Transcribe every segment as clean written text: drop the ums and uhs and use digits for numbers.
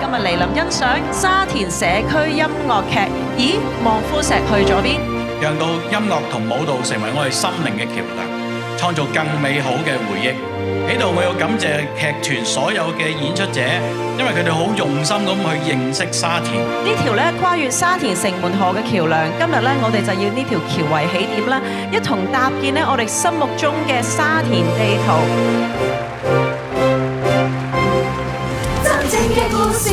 今日嚟臨欣賞沙田社區音樂劇。咦，望夫石去咗邊？讓到音樂同舞蹈成為我哋心靈嘅橋梁，創造更美好嘅回憶。喺度我要感謝劇團所有嘅演出者，因為佢哋好用心咁去認識沙田。呢條咧跨越沙田城門河嘅橋梁，今日咧我哋就要呢條橋為起點啦，一同搭建咧我哋心目中嘅沙田地圖。真正嘅故事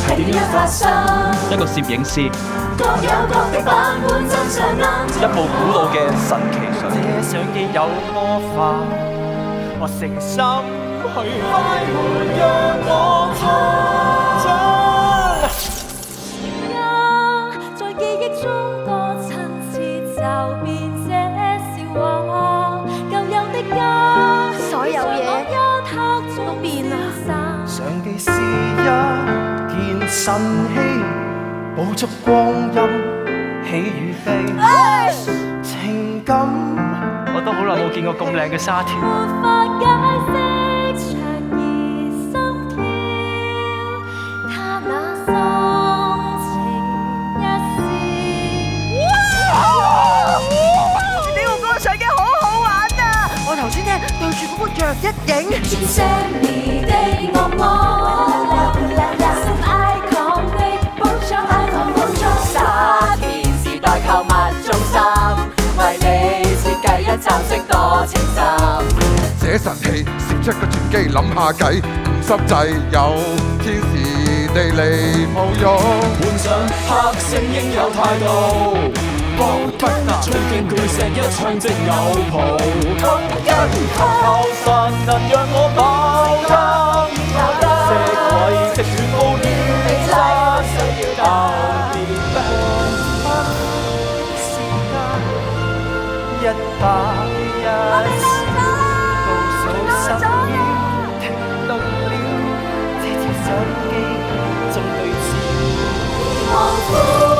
係點樣發生？一個攝影師，各有各的版本，真相難一部古老嘅神奇相機，這相機有魔法，我誠心去快門讓我唱。在記憶中多親切，就變這笑話。舊有的家，所有嘢都變啦。相機是一件神器，捕捉光陰喜與悲，情感我都好耐冇見過咁靚嘅沙田。沒法解釋長兒心跳，他那心情一試。呢個相機好好玩啊！我頭先咧對住嗰個藥一影。轉些你的惡魔，心 icon 的補充 icon 補充。沙田時代購物中心，為你設計一站式多情深。這神器攝出個傳機，諗下計，唔濕滯有天時地利冇用。換上黑色應有態度，博不能最勁巨石一槍即有譜。通根靠神能讓我爆燈，石位直全部亂爭，爆裂不時間一打一。聽到了這條相機，中對焦。